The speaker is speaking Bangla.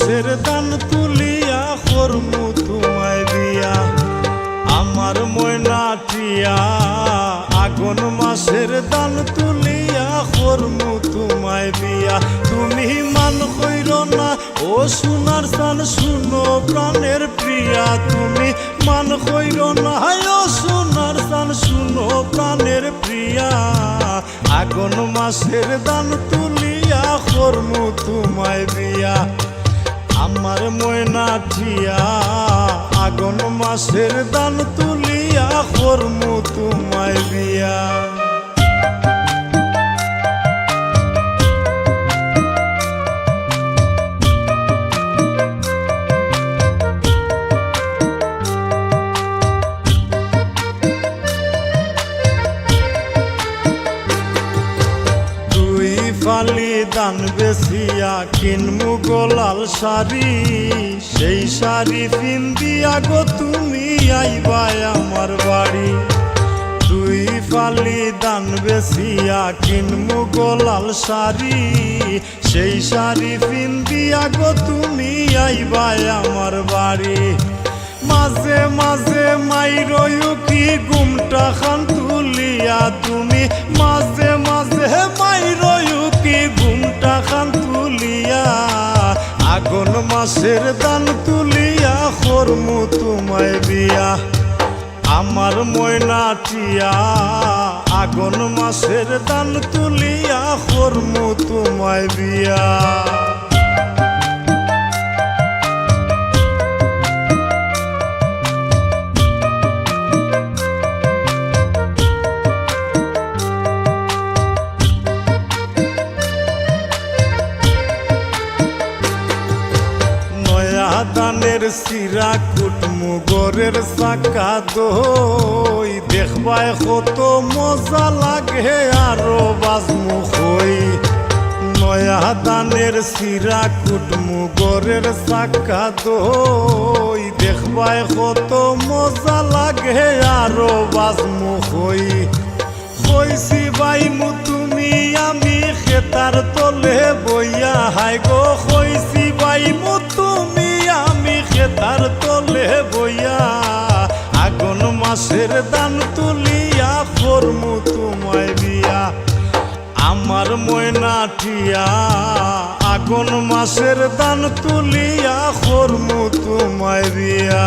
মাসের দান তুলিয়া করমু তোমায় বিয়া আমার ময়না টিয়া আগুন মাসের দান তুলিয়া করমু তোমায় বিয়া তুমি মান কইর না ও সোনার চান শুনো প্রাণের প্রিয়া তুমি মান কইর না ও সোনার চান শুনো প্রাণের প্রিয়া আগুন মাসের দান তুলিয়া করমু তোমায় বিয়া আমার ময়না টিয়া আগুন মাসের দান তুলিয়া করমু তোমায় বিয়া ফালি দান বেসিয়া কিনমু গোলাল শাড়ি সেই শাড়ি পিন্দিয়া গো তুমি আইবাই আমার বাড়ি দুই ফালি দান বেসিয়া কিনমু গোলাল শাড়ি সেই শাড়ি পিন্দিয়া গো তুমি আইবাই আমার বাড়ি মাঝে মাঝে মাইরয়ু কি ঘুমটা খান তুলিয়া তুমি মাঝে মাঝে মাইরয়ু কি ঘুমটা খান তুলিয়া আগুন মাসের দান তুলিয়া করমু তোমায় বিয়া আমার ময়না টিয়া আগুন মাসের দান তুলিয়া করমু তোমায় বিয়া দানের সিরা কুটমু গরের চাকা দই দেখবাই কত মজা লাগে আরো বাজমু হই নয়া দানের সিরা কুটমু গরের চাকা দই দেখবাই কত মজা লাগে আরো বাজমু হই কইছি বাইমু তুমি আমি খেতার তলে বইয়া হাই গো কইছি বাইমু তুমি আমি খেতার তলে বইয়া আগুন মাসের দান তুলিয়া করমু তোমায় বিয়া আমার ময়না টিয়া আগুন মাসের দান তুলিয়া করমু তোমায় বিয়া।